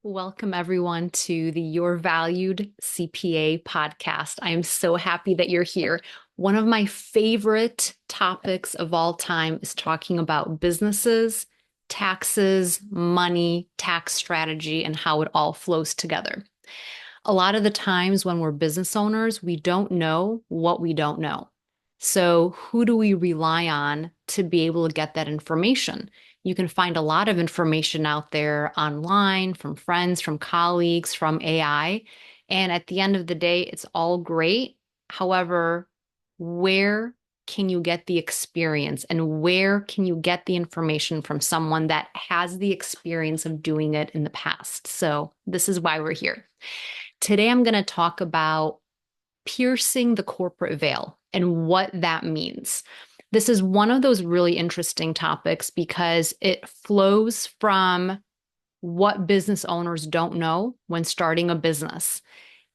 Welcome, everyone, to the Your Valued CPA podcast. I am so happy that you're here. One of my favorite topics of all time is talking about businesses, taxes, money, tax strategy, and how it all flows together. A lot of the times when we're business owners, we don't know what we don't know. So, who do we rely on to be able to get that information? You can find a lot of information out there online from friends, from colleagues, from AI. And at the end of the day, it's all great. However, where can you get the experience and where can you get the information from someone that has the experience of doing it in the past? So, this is why we're here. Today, I'm going to talk about piercing the corporate veil and what that means. This is one of those really interesting topics because it flows from what business owners don't know when starting a business.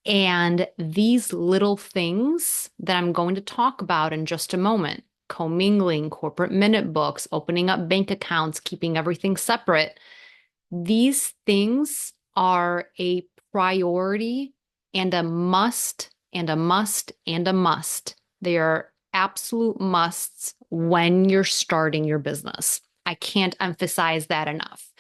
And these little things that I'm going to talk about in just a moment, commingling, corporate minute books, opening up bank accounts, keeping everything separate, these things are a priority and a must and a must and a must. They are absolute musts when you're starting your business. I can't emphasize that enough.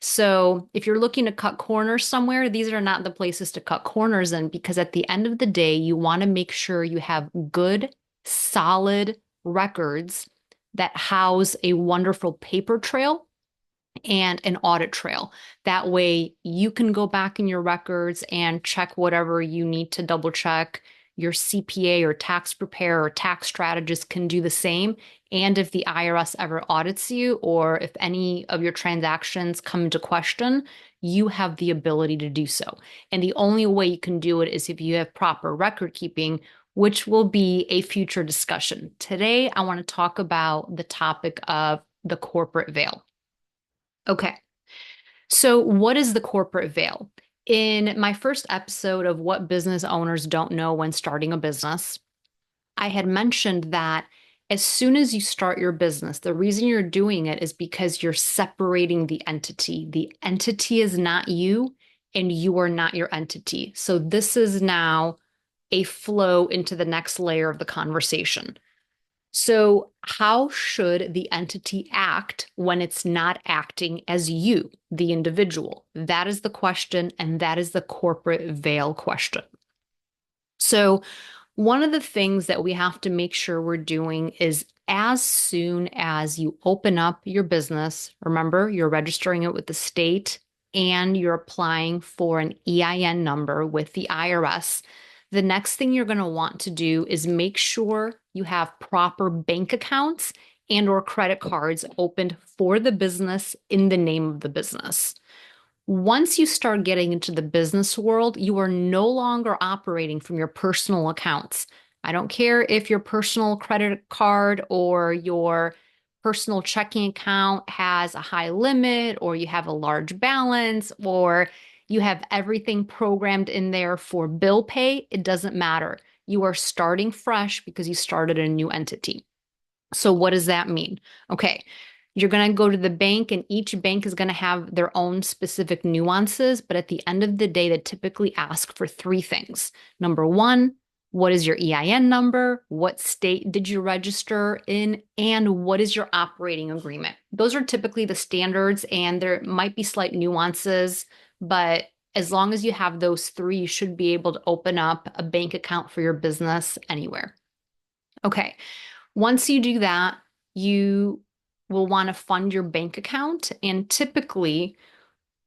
So, if you're looking to cut corners somewhere, these are not the places to cut corners in because at the end of the day, you want to make sure you have good, solid records that house a wonderful paper trail and an audit trail. That way you can go back in your records and check whatever you need to double check. Your CPA or tax preparer or tax strategist can do the same. And if the IRS ever audits you or if any of your transactions come into question, you have the ability to do so. And the only way you can do it is if you have proper record keeping, which will be a future discussion. Today, I want to talk about the topic of the corporate veil. Okay. So, what is the corporate veil? In my first episode of What Business Owners Don't Know When Starting a Business, I had mentioned that as soon as you start your business, the reason you're doing it is because you're separating the entity. The entity is not you, and you are not your entity. So, this is now a flow into the next layer of the conversation. So, how should the entity act when it's not acting as you, the individual? That is the question, and that is the corporate veil question. So, one of the things that we have to make sure we're doing is as soon as you open up your business, remember, you're registering it with the state and you're applying for an EIN number with the IRS. The next thing you're going to want to do is make sure you have proper bank accounts and or credit cards opened for the business in the name of the business. Once you start getting into the business world, you are no longer operating from your personal accounts. I don't care if your personal credit card or your personal checking account has a high limit or you have a large balance or you have everything programmed in there for bill pay. It doesn't matter. You are starting fresh because you started a new entity. So what does that mean? Okay. You're going to go to the bank, and each bank is going to have their own specific nuances. But at the end of the day, they typically ask for three things. Number one, what is your EIN number? What state did you register in? And what is your operating agreement? Those are typically the standards, and there might be slight nuances, but as long as you have those three, you should be able to open up a bank account for your business anywhere. Okay. Once you do that, you will want to fund your bank account. And typically,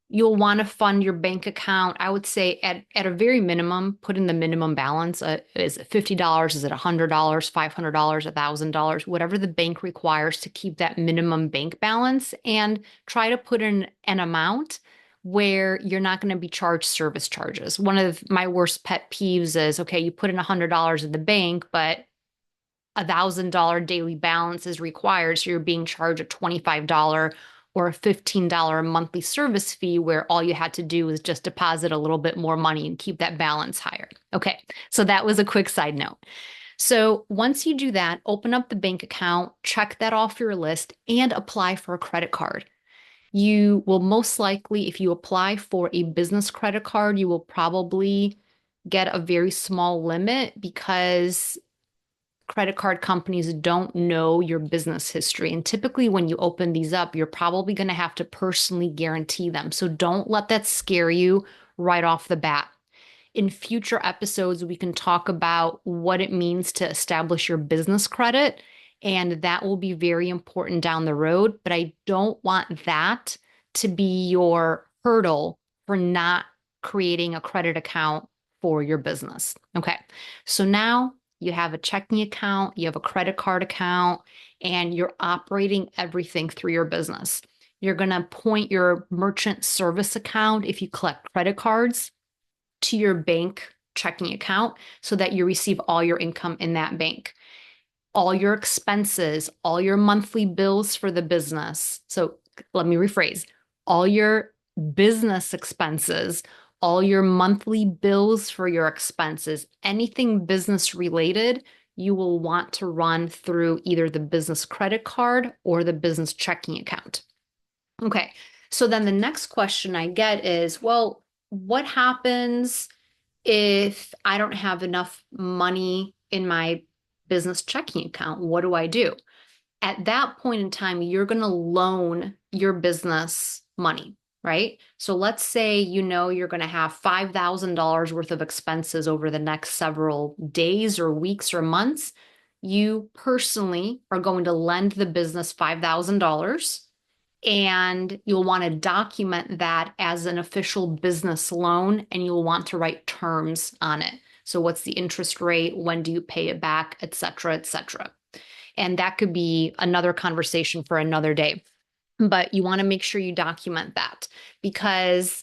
you'll want to fund your bank account, I would say at a very minimum, put in the minimum balance. Is it $50? Is it $100, $500, $1,000, whatever the bank requires to keep that minimum bank balance, and try to put in an amount where you're not going to be charged service charges. One of my worst pet peeves is, okay, you put in $100 in the bank, but $1,000 daily balance is required. So you're being charged a $25 or a $15 monthly service fee where all you had to do was just deposit a little bit more money and keep that balance higher. Okay, so that was a quick side note. So once you do that, open up the bank account, check that off your list, and apply for a credit card. You will most likely, if you apply for a business credit card, you will probably get a very small limit because credit card companies don't know your business history. And typically, when you open these up, you're probably going to have to personally guarantee them. So don't let that scare you right off the bat. In future episodes, we can talk about what it means to establish your business credit, and that will be very important down the road. But I don't want that to be your hurdle for not creating a credit account for your business. Okay, so now you have a checking account, you have a credit card account, and you're operating everything through your business. You're going to point your merchant service account if you collect credit cards to your bank checking account so that you receive all your income in that bank. All your expenses, all your monthly bills for the business. So let me rephrase, all your business expenses, all your monthly bills for your expenses, anything business related, you will want to run through either the business credit card or the business checking account. Okay, so then the next question I get is, well, what happens if I don't have enough money in my business checking account? What do I do? At that point in time, you're going to loan your business money, right? So let's say you know you're going to have $5,000 worth of expenses over the next several days or weeks or months. You personally are going to lend the business $5,000, and you'll want to document that as an official business loan, and you'll want to write terms on it. So what's the interest rate? When do you pay it back? Et cetera, et cetera. And that could be another conversation for another day. But you want to make sure you document that, because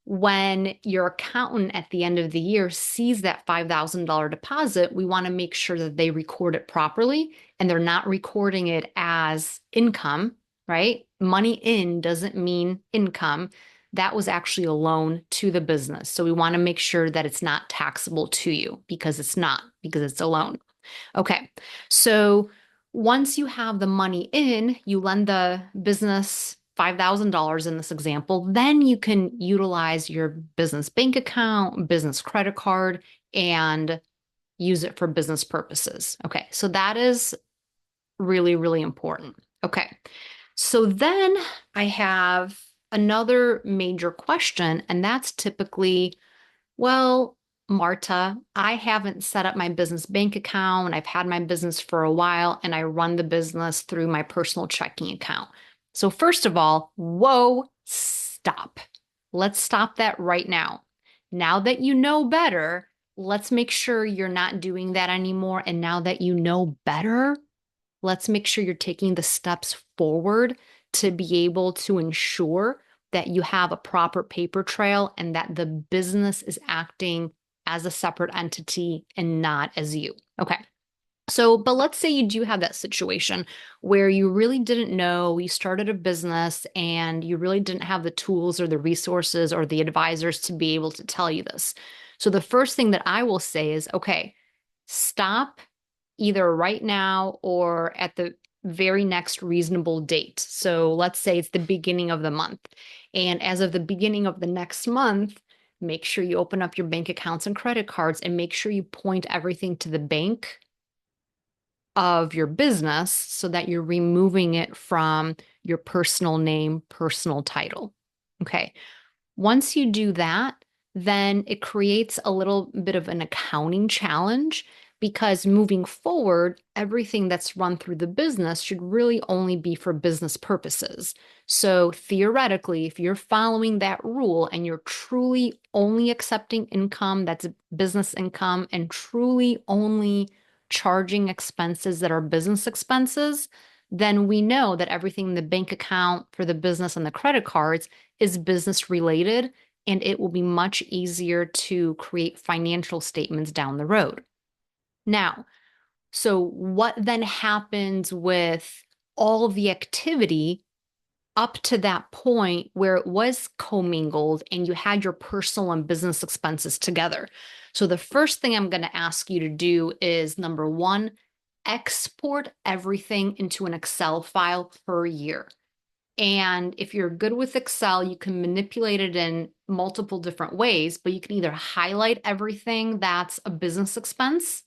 when your accountant at the end of the year sees that $5,000 deposit, we want to make sure that they record it properly and they're not recording it as income, right? Money in doesn't mean income. That was actually a loan to the business. So we want to make sure that it's not taxable to you, because it's not, because it's a loan. Okay, so once you have the money in, you lend the business $5,000 in this example, then you can utilize your business bank account, business credit card, and use it for business purposes. Okay, so that is really, really important. Okay, so then I have another major question, and that's typically, well, Marta, I haven't set up my business bank account. I've had my business for a while and I run the business through my personal checking account. So, first of all, whoa, stop. Let's stop that right now. Now that you know better, let's make sure you're not doing that anymore. And now that you know better, let's make sure you're taking the steps forward to be able to ensure that you have a proper paper trail and that the business is acting as a separate entity and not as you. Okay. So, but let's say you do have that situation where you really didn't know, you started a business and you really didn't have the tools or the resources or the advisors to be able to tell you this. So, the first thing that I will say is, okay, stop either right now or at the very next reasonable date. So let's say it's the beginning of the month. And as of the beginning of the next month, make sure you open up your bank accounts and credit cards and make sure you point everything to the bank of your business so that you're removing it from your personal name, personal title. Okay. Once you do that, then it creates a little bit of an accounting challenge, because moving forward, everything that's run through the business should really only be for business purposes. So theoretically, if you're following that rule and you're truly only accepting income that's business income and truly only charging expenses that are business expenses, then we know that everything in the bank account for the business and the credit cards is business related, and it will be much easier to create financial statements down the road. Now, so what then happens with all of the activity up to that point where it was commingled and you had your personal and business expenses together? So the first thing I'm going to ask you to do is, number one, export everything into an Excel file per year. And if you're good with Excel, you can manipulate it in multiple different ways, but you can either highlight everything that's a business expense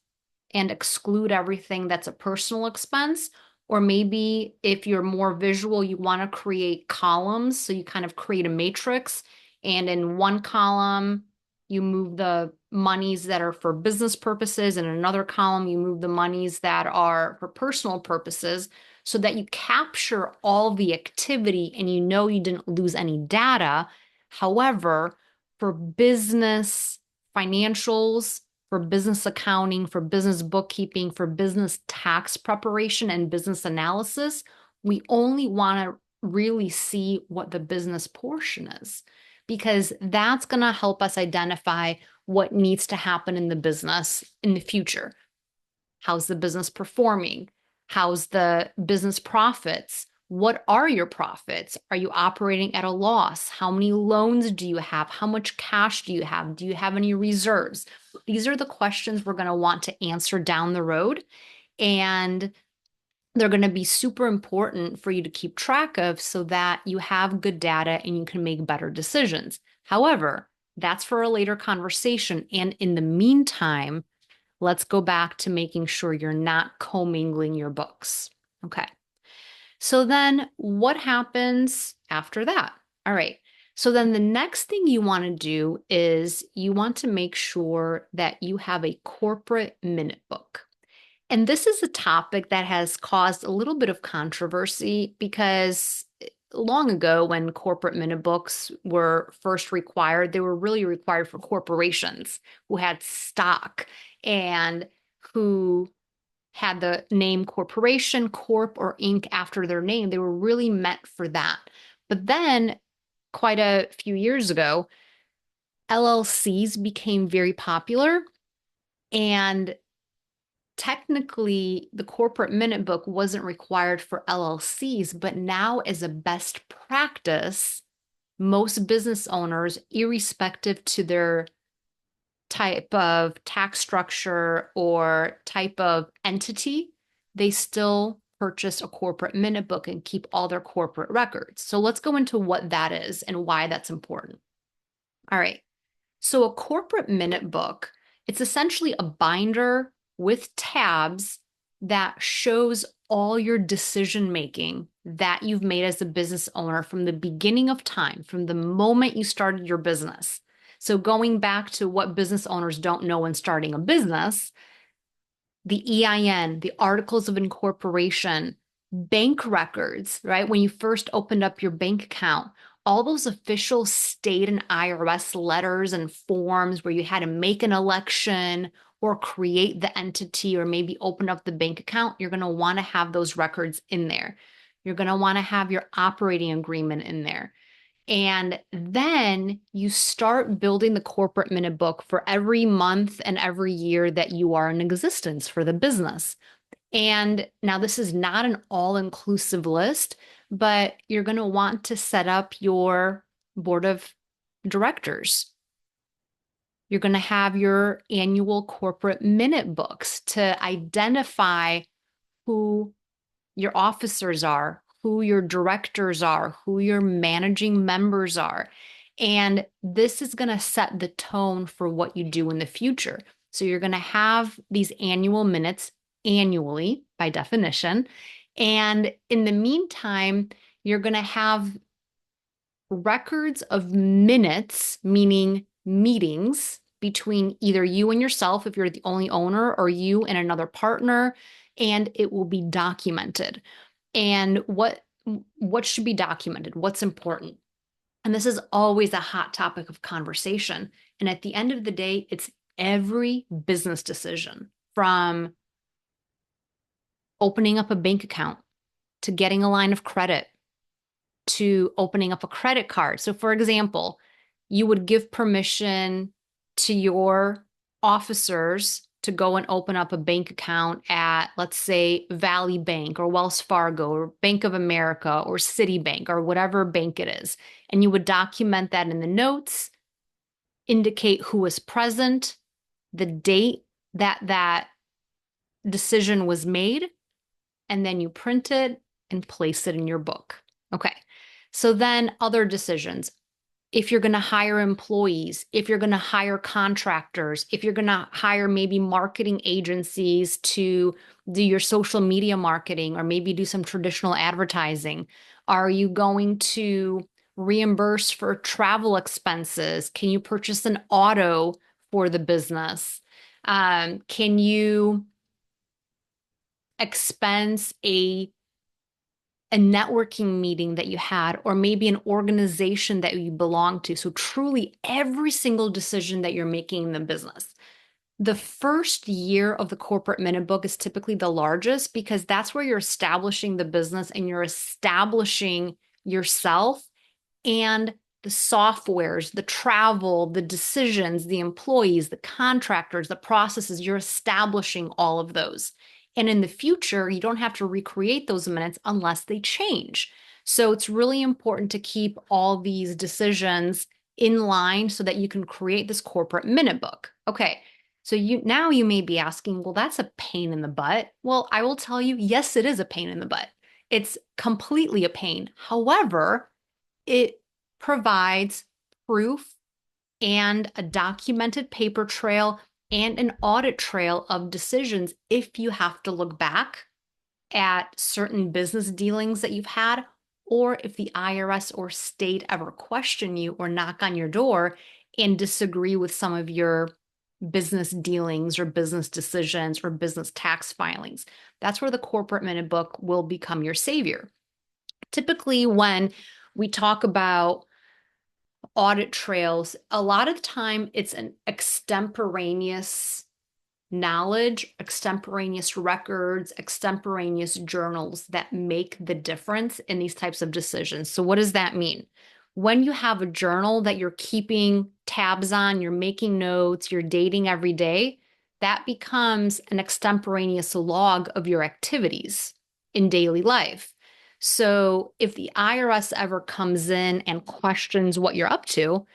and exclude everything that's a personal expense. Or maybe if you're more visual, you want to create columns. So you kind of create a matrix, and in one column, you move the monies that are for business purposes. In another column, you move the monies that are for personal purposes, so that you capture all the activity and you know you didn't lose any data. However, for business financials, for business accounting, for business bookkeeping, for business tax preparation and business analysis, we only want to really see what the business portion is, because that's going to help us identify what needs to happen in the business in the future. How's the business performing? How's the business profits? What are your profits? Are you operating at a loss? How many loans do you have? How much cash do you have? Do you have any reserves? These are the questions we're going to want to answer down the road. And they're going to be super important for you to keep track of so that you have good data and you can make better decisions. However, that's for a later conversation. And in the meantime, let's go back to making sure you're not commingling your books. Okay. So then what happens after that? All right. So then the next thing you want to do is you want to make sure that you have a corporate minute book. And this is a topic that has caused a little bit of controversy because long ago, when corporate minute books were first required, they were really required for corporations who had stock and who had the name corporation, corp, or inc after their name. They were really meant for that. But then, quite a few years ago, LLCs became very popular, and technically the corporate minute book wasn't required for LLCs, but now as a best practice, most business owners, irrespective to their type of tax structure or type of entity, they still purchase a corporate minute book and keep all their corporate records. So let's go into what that is and why that's important. All right. So a corporate minute book, it's essentially a binder with tabs that shows all your decision making that you've made as a business owner from the beginning of time, from the moment you started your business. So going back to what business owners don't know when starting a business, the EIN, the articles of incorporation, bank records, right? When you first opened up your bank account, all those official state and IRS letters and forms where you had to make an election or create the entity or maybe open up the bank account, you're going to want to have those records in there. You're going to want to have your operating agreement in there. And then you start building the corporate minute book for every month and every year that you are in existence for the business. And now this is not an all-inclusive list, but you're going to want to set up your board of directors. You're going to have your annual corporate minute books to identify who your officers are, who your directors are, who your managing members are. And this is going to set the tone for what you do in the future. So you're going to have these annual minutes annually by definition. And in the meantime, you're going to have records of minutes, meaning meetings between either you and yourself, if you're the only owner, or you and another partner, and it will be documented. And what should be documented? What's important? And this is always a hot topic of conversation. And at the end of the day, it's every business decision, from opening up a bank account to getting a line of credit to opening up a credit card. So for example, you would give permission to your officers to go and open up a bank account at, let's say, Valley Bank or Wells Fargo or Bank of America or Citibank or whatever bank it is. And you would document that in the notes, indicate who was present, the date that that decision was made, and then you print it and place it in your book. Okay. So then other decisions. If you're going to hire employees, if you're going to hire contractors, if you're going to hire maybe marketing agencies to do your social media marketing or maybe do some traditional advertising, are you going to reimburse for travel expenses? Can you purchase an auto for the business? Can you expense a networking meeting that you had, or maybe an organization that you belong to? So, truly, every single decision that you're making in the business. The first year of the corporate minute book is typically the largest because that's where you're establishing the business and you're establishing yourself and the softwares, the travel, the decisions, the employees, the contractors, the processes, you're establishing all of those. And in the future, you don't have to recreate those minutes unless they change. So it's really important to keep all these decisions in line so that you can create this corporate minute book. Okay. So you may be asking, well, that's a pain in the butt. Well, I will tell you, yes, it is a pain in the butt. It's completely a pain. However, it provides proof and a documented paper trail and an audit trail of decisions if you have to look back at certain business dealings that you've had, or if the IRS or state ever question you or knock on your door and disagree with some of your business dealings or business decisions or business tax filings. That's where the corporate minute book will become your savior. Typically, when we talk about audit trails, a lot of the time it's an extemporaneous knowledge, extemporaneous records, extemporaneous journals that make the difference in these types of decisions. So, what does that mean? When you have a journal that you're keeping tabs on, you're making notes, you're dating every day, that becomes an extemporaneous log of your activities in daily life. So, if the IRS ever comes in and questions what you're up to,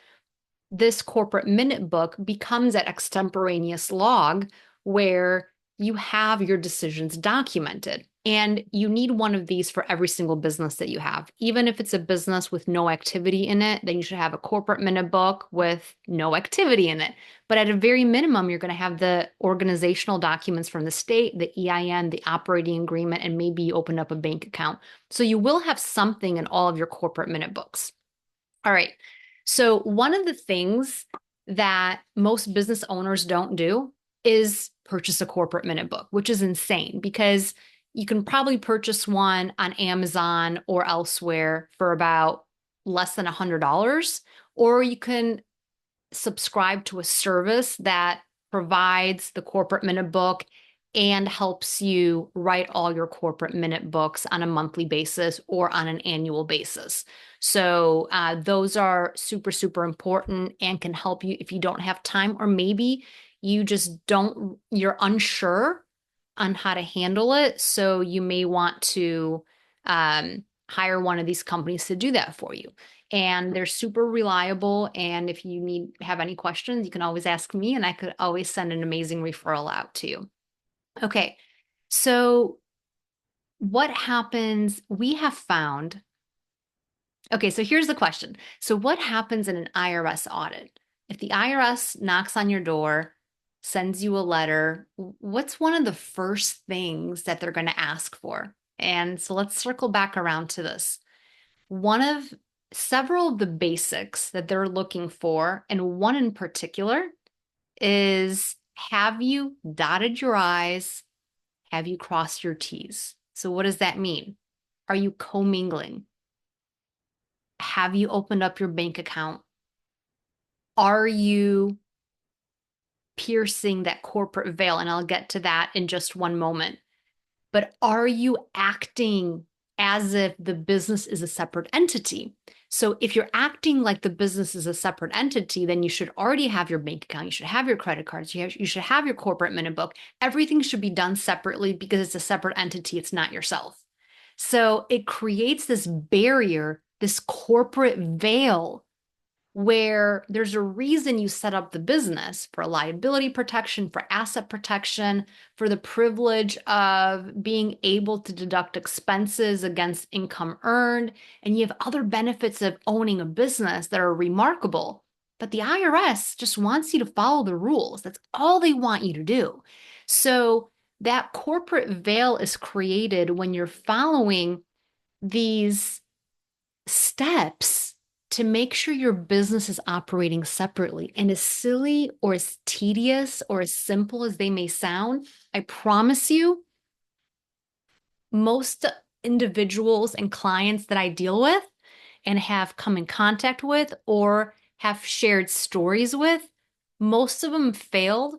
this corporate minute book becomes that extemporaneous log where you have your decisions documented. And you need one of these for every single business that you have. Even if it's a business with no activity in it, then you should have a corporate minute book with no activity in it. But at a very minimum, you're going to have the organizational documents from the state, the EIN, the operating agreement, and maybe you open up a bank account. So you will have something in all of your corporate minute books. All right. So one of the things that most business owners don't do is purchase a corporate minute book, which is insane because you can probably purchase one on Amazon or elsewhere for about less than $100, or you can subscribe to a service that provides the corporate minute book and helps you write all your corporate minute books on a monthly basis or on an annual basis. So those are super, super important and can help you if you don't have time, or maybe you just you're unsure on how to handle it. So you may want to hire one of these companies to do that for you. And they're super reliable. And if you have any questions, you can always ask me, and I could always send an amazing referral out to you. Okay, so what happens? We have found. Okay, so here's the question. So, what happens in an IRS audit? If the IRS knocks on your door, sends you a letter, what's one of the first things that they're going to ask for? And so let's circle back around to this. One of several of the basics that they're looking for, and one in particular, is have you dotted your I's? Have you crossed your T's? So, what does that mean? Are you commingling? Have you opened up your bank account? Are you piercing that corporate veil? And I'll get to that in just one moment. But are you acting as if the business is a separate entity? So if you're acting like the business is a separate entity, then you should already have your bank account. You should have your credit cards. You should have your corporate minute book. Everything should be done separately because it's a separate entity. It's not yourself. So it creates this barrier, this corporate veil where there's a reason you set up the business for liability protection, for asset protection, for the privilege of being able to deduct expenses against income earned. And you have other benefits of owning a business that are remarkable. But the IRS just wants you to follow the rules. That's all they want you to do. So that corporate veil is created when you're following these steps to make sure your business is operating separately. And as silly or as tedious or as simple as they may sound, I promise you, most individuals and clients that I deal with and have come in contact with or have shared stories with, most of them failed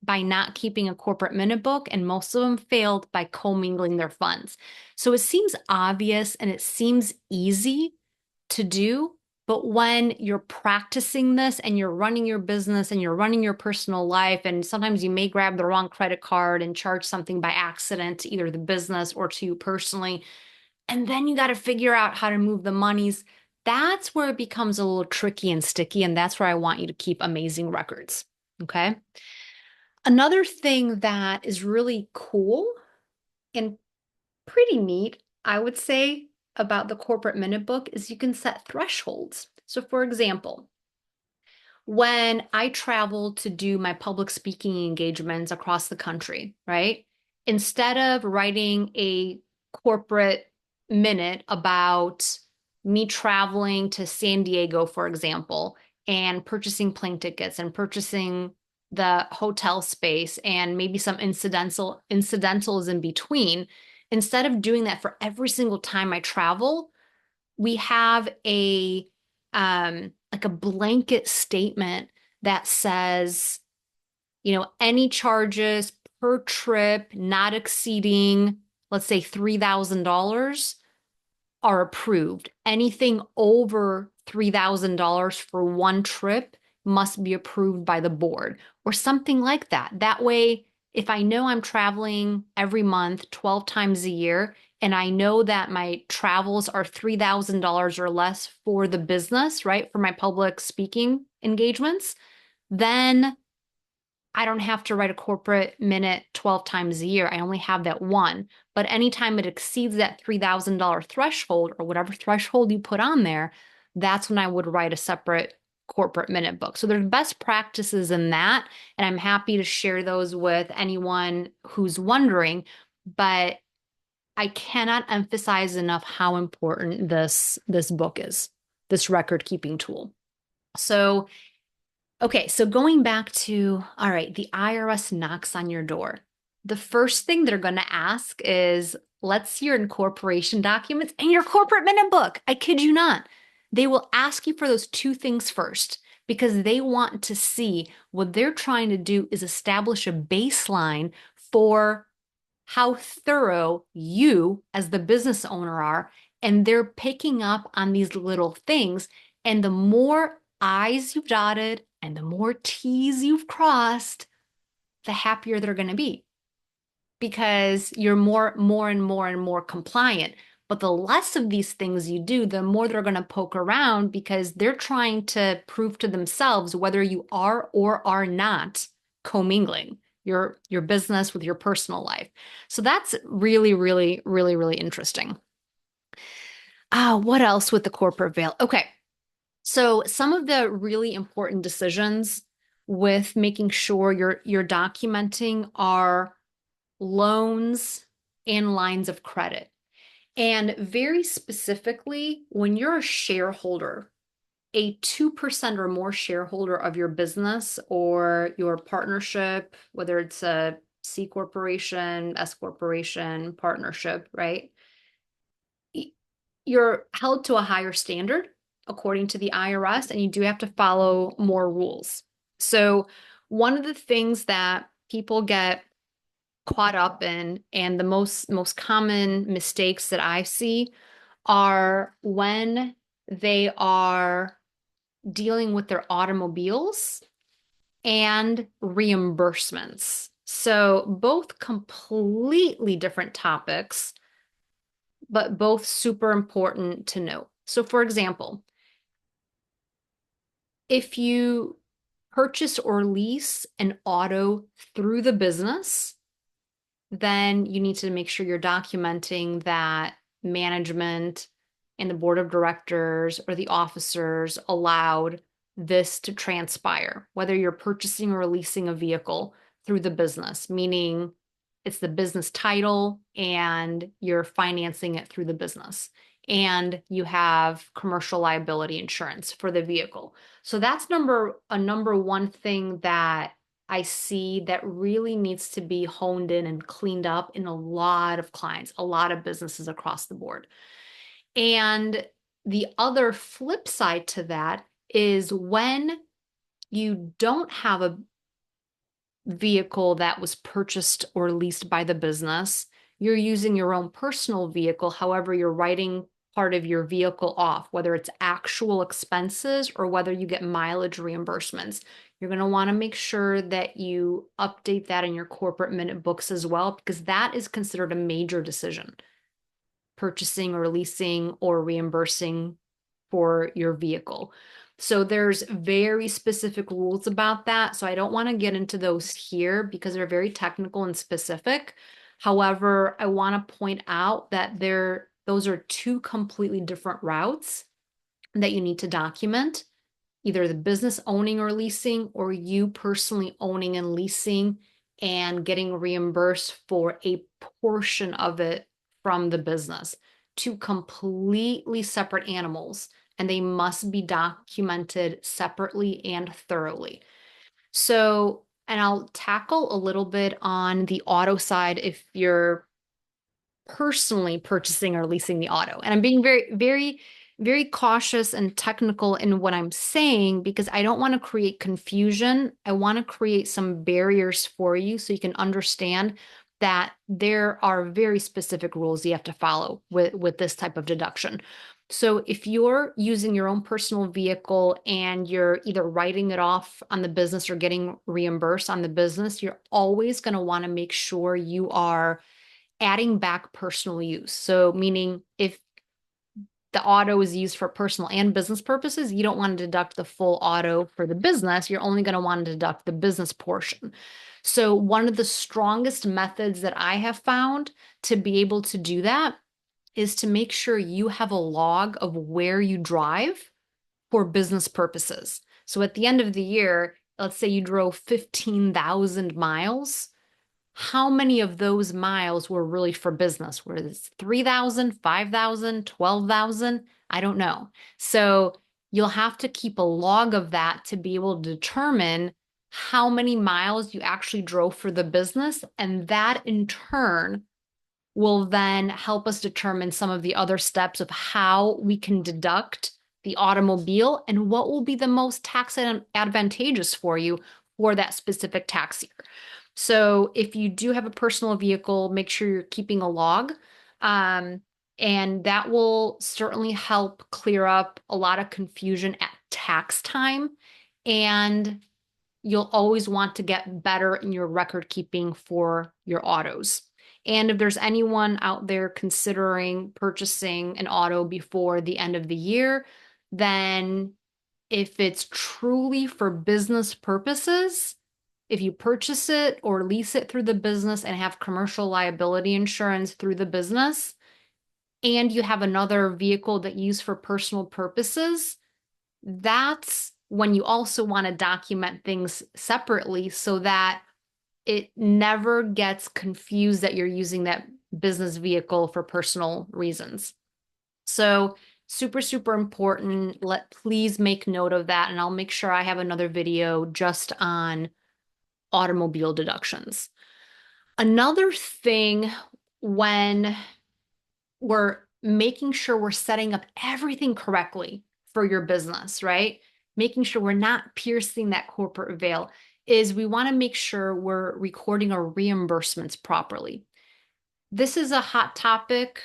by not keeping a corporate minute book, and most of them failed by commingling their funds. So it seems obvious and it seems easy to do. But when you're practicing this and you're running your business and you're running your personal life, and sometimes you may grab the wrong credit card and charge something by accident to either the business or to you personally, and then you got to figure out how to move the monies, that's where it becomes a little tricky and sticky. And that's where I want you to keep amazing records. Okay. Another thing that is really cool and pretty neat, I would say, about the corporate minute book is you can set thresholds. So, for example, when I travel to do my public speaking engagements across the country, right? Instead of writing a corporate minute about me traveling to San Diego, for example, and purchasing plane tickets and purchasing the hotel space and maybe some incidentals in between, instead of doing that for every single time I travel, we have a like a blanket statement that says, any charges per trip not exceeding, let's say, $3,000 are approved. Anything over $3,000 for one trip must be approved by the board or something like that. That way, if I know I'm traveling every month, 12 times a year, and I know that my travels are $3,000 or less for the business, right, for my public speaking engagements, then I don't have to write a corporate minute 12 times a year. I only have that one. But anytime it exceeds that $3,000 threshold or whatever threshold you put on there, that's when I would write a separate corporate minute book. So there's best practices in that. And I'm happy to share those with anyone who's wondering. But I cannot emphasize enough how important this book is, this record keeping tool. So okay, so going back to, all right, the IRS knocks on your door. The first thing they're going to ask is, let's see your incorporation documents and your corporate minute book. I kid you not. They will ask you for those two things first because they want to see what they're trying to do is establish a baseline for how thorough you as the business owner are. And they're picking up on these little things. And the more I's you've dotted and the more T's you've crossed, the happier they're going to be because you're more and more compliant. But the less of these things you do, the more they're going to poke around because they're trying to prove to themselves whether you are or are not commingling your business with your personal life. So that's really, really, really, really interesting. What else with the corporate veil? Okay. So some of the really important decisions with making sure you're documenting are loans and lines of credit. And very specifically, when you're a shareholder, a 2% or more shareholder of your business or your partnership, whether it's a C corporation, S corporation, partnership, right? You're held to a higher standard according to the IRS, and you do have to follow more rules. So, one of the things that people get caught up in, and the most common mistakes that I see are when they are dealing with their automobiles and reimbursements. So, both completely different topics, but both super important to note. So, for example, if you purchase or lease an auto through the business, then you need to make sure you're documenting that management and the board of directors or the officers allowed this to transpire, whether you're purchasing or leasing a vehicle through the business, meaning it's the business title and you're financing it through the business. And you have commercial liability insurance for the vehicle. So that's number one thing that I see that really needs to be honed in and cleaned up in a lot of clients, a lot of businesses across the board. And the other flip side to that is when you don't have a vehicle that was purchased or leased by the business, you're using your own personal vehicle. However, you're writing part of your vehicle off, whether it's actual expenses or whether you get mileage reimbursements. You're going to want to make sure that you update that in your corporate minute books as well, because that is considered a major decision, purchasing or leasing or reimbursing for your vehicle. So there's very specific rules about that. So I don't want to get into those here because they're very technical and specific. However, I want to point out that those are two completely different routes that you need to document, either the business owning or leasing, or you personally owning and leasing and getting reimbursed for a portion of it from the business. Two completely separate animals, and they must be documented separately and thoroughly. So, and I'll tackle a little bit on the auto side if you're personally purchasing or leasing the auto. And I'm being very, very, very cautious and technical in what I'm saying because I don't want to create confusion. I want to create some barriers for you so you can understand that there are very specific rules you have to follow with this type of deduction. So if you're using your own personal vehicle and you're either writing it off on the business or getting reimbursed on the business, you're always going to want to make sure you are adding back personal use. So meaning if the auto is used for personal and business purposes, you don't want to deduct the full auto for the business. You're only going to want to deduct the business portion. So one of the strongest methods that I have found to be able to do that is to make sure you have a log of where you drive for business purposes. So at the end of the year, let's say you drove 15,000 miles. How many of those miles were really for business? Were it 3,000, 5,000, 12,000? I don't know. So you'll have to keep a log of that to be able to determine how many miles you actually drove for the business. And that in turn will then help us determine some of the other steps of how we can deduct the automobile and what will be the most tax advantageous for you for that specific tax year. So if you do have a personal vehicle, make sure you're keeping a log. And that will certainly help clear up a lot of confusion at tax time. And you'll always want to get better in your record keeping for your autos. And if there's anyone out there considering purchasing an auto before the end of the year, then if it's truly for business purposes, if you purchase it or lease it through the business and have commercial liability insurance through the business, and you have another vehicle that you use for personal purposes, that's when you also want to document things separately so that it never gets confused that you're using that business vehicle for personal reasons. So super, super important. Please make note of that. And I'll make sure I have another video just on automobile deductions. Another thing when we're making sure we're setting up everything correctly for your business, right? Making sure we're not piercing that corporate veil is we want to make sure we're recording our reimbursements properly. This is a hot topic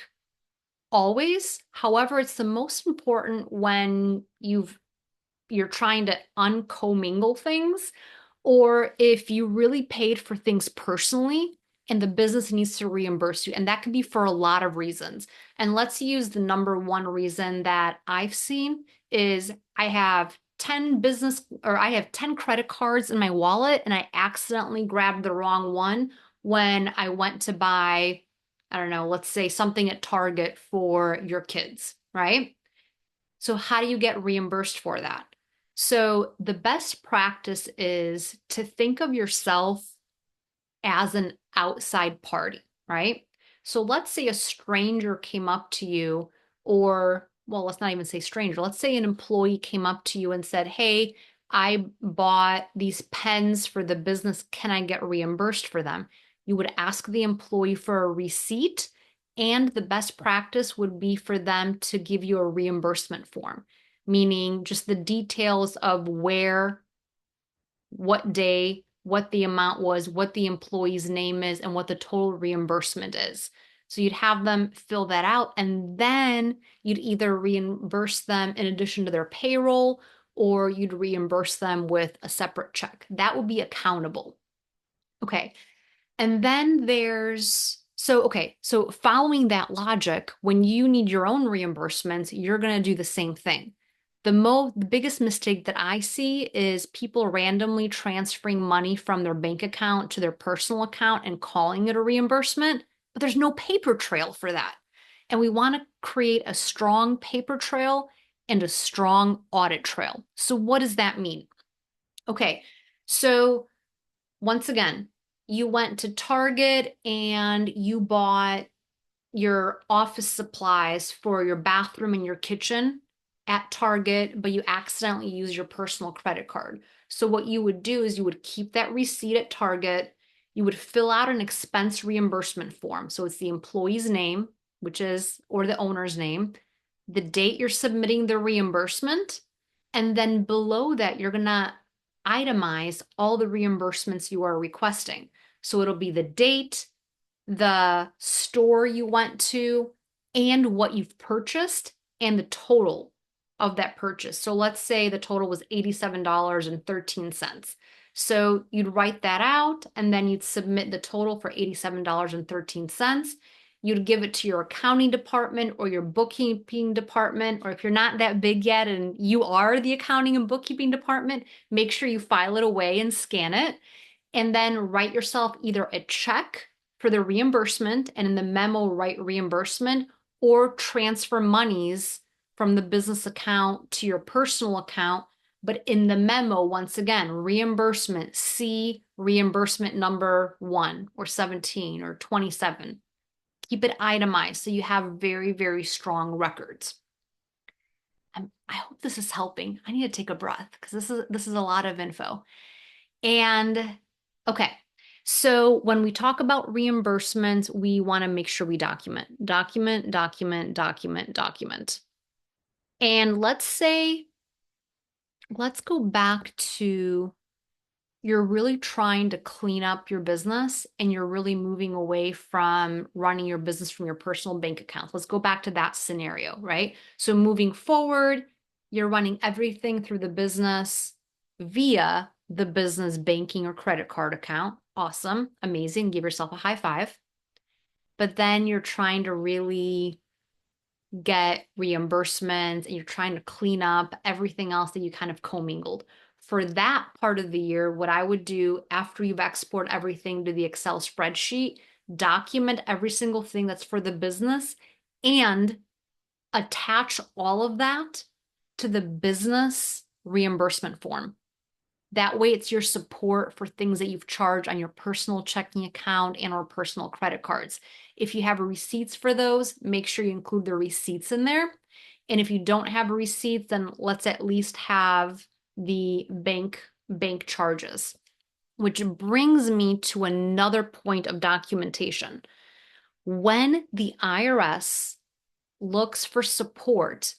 always. However, it's the most important when you're trying to uncommingle things, or if you really paid for things personally and the business needs to reimburse you. And that could be for a lot of reasons. And let's use the number one reason that I've seen is I have 10 I have 10 credit cards in my wallet and I accidentally grabbed the wrong one when I went to buy, I don't know, let's say something at Target for your kids, right? So how do you get reimbursed for that? So the best practice is to think of yourself as an outside party, right? So let's say a stranger came up to you, or, well, let's not even say stranger. Let's say an employee came up to you and said, hey, I bought these pens for the business. Can I get reimbursed for them? You would ask the employee for a receipt, and the best practice would be for them to give you a reimbursement form, meaning just the details of where, what day, what the amount was, what the employee's name is, and what the total reimbursement is. So you'd have them fill that out, and then you'd either reimburse them in addition to their payroll, or you'd reimburse them with a separate check. That would be accountable. Okay. And then so following that logic, when you need your own reimbursements, you're going to do the same thing. The biggest mistake that I see is people randomly transferring money from their bank account to their personal account and calling it a reimbursement, but there's no paper trail for that. And we want to create a strong paper trail and a strong audit trail. So what does that mean? Okay, so once again, you went to Target and you bought your office supplies for your bathroom and your kitchen at Target, but you accidentally use your personal credit card. So what you would do is you would keep that receipt at Target. You would fill out an expense reimbursement form. So it's the employee's name, or the owner's name, the date you're submitting the reimbursement, and then below that, you're going to itemize all the reimbursements you are requesting. So it'll be the date, the store you went to, and what you've purchased, and the total of that purchase. So let's say the total was $87.13. So you'd write that out and then you'd submit the total for $87.13. You'd give it to your accounting department or your bookkeeping department, or if you're not that big yet and you are the accounting and bookkeeping department, make sure you file it away and scan it, and then write yourself either a check for the reimbursement, and in the memo write reimbursement, or transfer monies from the business account to your personal account. But in the memo, once again, reimbursement, see reimbursement number 1 or 17 or 27. Keep it itemized so you have very, very strong records. I hope this is helping. I need to take a breath because this is a lot of info. And okay, so when we talk about reimbursements, we want to make sure we document. And let's go back to, you're really trying to clean up your business and you're really moving away from running your business from your personal bank accounts. Let's go back to that scenario, right? So moving forward, you're running everything through the business via the business banking or credit card account. Awesome, amazing, give yourself a high five. But then you're trying to really get reimbursements and you're trying to clean up everything else that you kind of commingled. For that part of the year, what I would do after you've exported everything to the Excel spreadsheet, document every single thing that's for the business and attach all of that to the business reimbursement form. That way it's your support for things that you've charged on your personal checking account and or personal credit cards. If you have receipts for those, make sure you include the receipts in there. And if you don't have receipts, then let's at least have the bank charges. Which brings me to another point of documentation. When the IRS looks for support,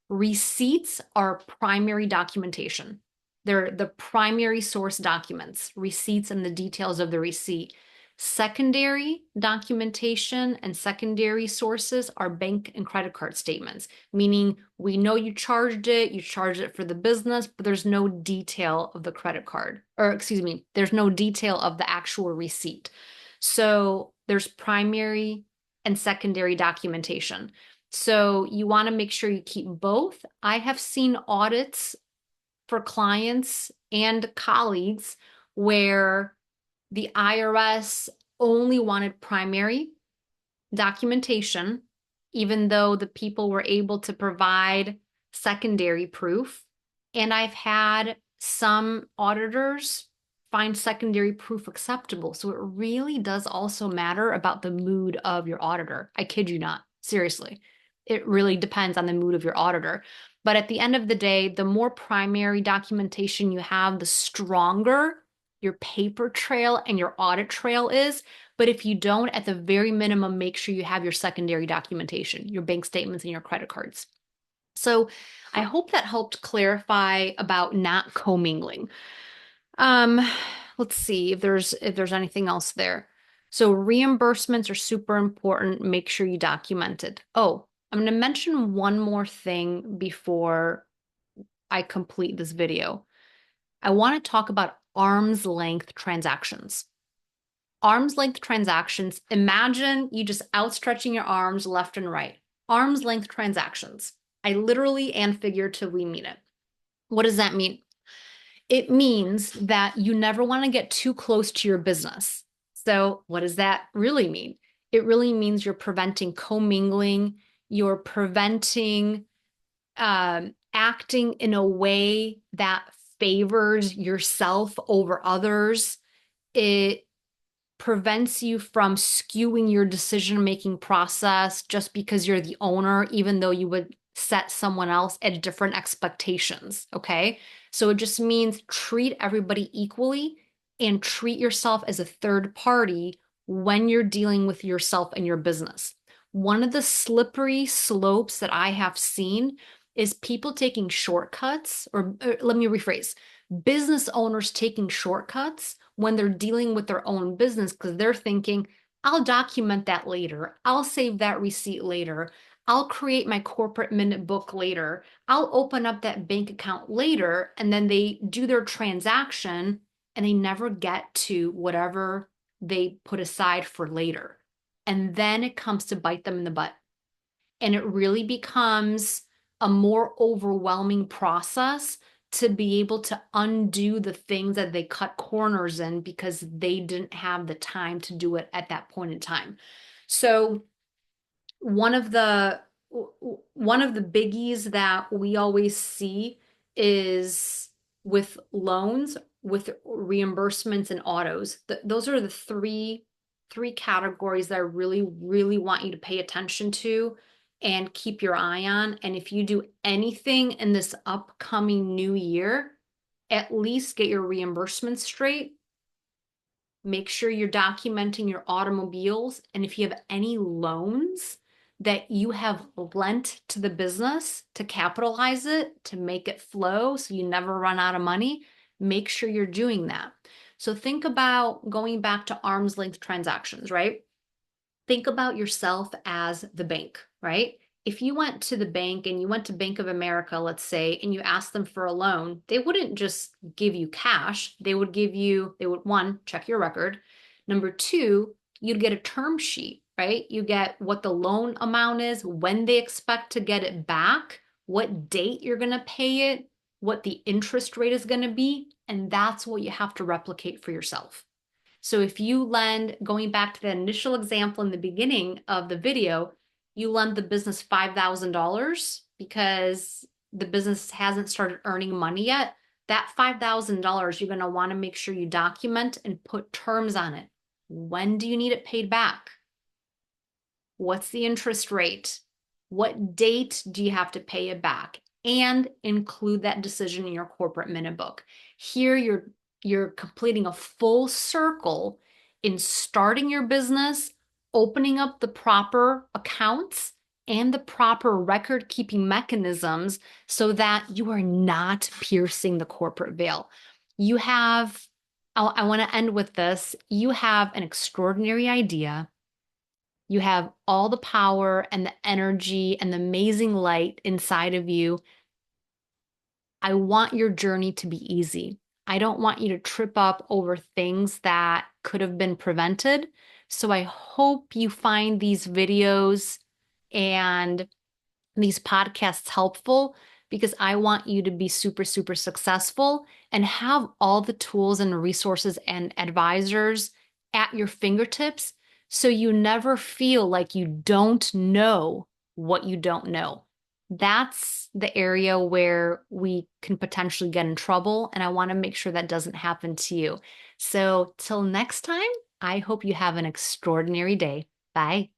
receipts are primary documentation. They're the primary source documents, receipts and the details of the receipt. Secondary documentation and secondary sources are bank and credit card statements, meaning we know you charged it for the business, but there's no detail of the credit card, or excuse me, there's no detail of the actual receipt. So there's primary and secondary documentation. So you want to make sure you keep both. I have seen audits for clients and colleagues where the IRS only wanted primary documentation, even though the people were able to provide secondary proof. And I've had some auditors find secondary proof acceptable. So it really does also matter about the mood of your auditor. I kid you not. Seriously. It really depends on the mood of your auditor. But at the end of the day, the more primary documentation you have, the stronger your paper trail and your audit trail is. But if you don't, at the very minimum, make sure you have your secondary documentation, your bank statements and your credit cards. So I hope that helped clarify about not commingling. Um, let's see if there's anything else there. So reimbursements are super important. Make sure you document it. Oh, I'm going to mention one more thing before I complete this video. I want to talk about arm's length transactions. Arm's length transactions, imagine you just outstretching your arms left and right. Arm's length transactions. I literally and figuratively mean it. What does that mean? It means that you never want to get too close to your business. So, what does that really mean? It really means you're preventing commingling, you're preventing acting in a way that favors yourself over others. It prevents you from skewing your decision-making process just because you're the owner, even though you would set someone else at different expectations. Okay. So it just means treat everybody equally and treat yourself as a third party when you're dealing with yourself and your business. One of the slippery slopes that I have seen is people taking shortcuts, or let me rephrase, business owners taking shortcuts when they're dealing with their own business because they're thinking, I'll document that later. I'll save that receipt later. I'll create my corporate minute book later. I'll open up that bank account later. And then they do their transaction and they never get to whatever they put aside for later. And then it comes to bite them in the butt. And it really becomes a more overwhelming process to be able to undo the things that they cut corners in because they didn't have the time to do it at that point in time. So one of the biggies that we always see is with loans, with reimbursements and autos. Those are the three categories that I really want you to pay attention to and keep your eye on. And if you do anything in this upcoming new year, at least get your reimbursements straight. Make sure you're documenting your automobiles. And if you have any loans that you have lent to the business to capitalize it, to make it flow so you never run out of money, make sure you're doing that. So think about going back to arm's length transactions, right? Think about yourself as the bank, right? If you went to the bank and you went to Bank of America, let's say, and you asked them for a loan, they wouldn't just give you cash. They would, one, check your record. Number two, you'd get a term sheet, right? You get what the loan amount is, when they expect to get it back, what date you're going to pay it, what the interest rate is going to be. And that's what you have to replicate for yourself. So if you lend, going back to the initial example in the beginning of the video, you lend the business $5,000 because the business hasn't started earning money yet, that $5,000, you're going to want to make sure you document and put terms on it. When do you need it paid back? What's the interest rate? What date do you have to pay it back? And include that decision in your corporate minute book. Here, you're completing a full circle in starting your business, opening up the proper accounts and the proper record keeping mechanisms so that you are not piercing the corporate veil. I want to end with this. You have an extraordinary idea. You have all the power and the energy and the amazing light inside of you. I want your journey to be easy. I don't want you to trip up over things that could have been prevented. So I hope you find these videos and these podcasts helpful because I want you to be super, super successful and have all the tools and resources and advisors at your fingertips so you never feel like you don't know what you don't know. That's the area where we can potentially get in trouble, and I want to make sure that doesn't happen to you. So, till next time, I hope you have an extraordinary day. Bye.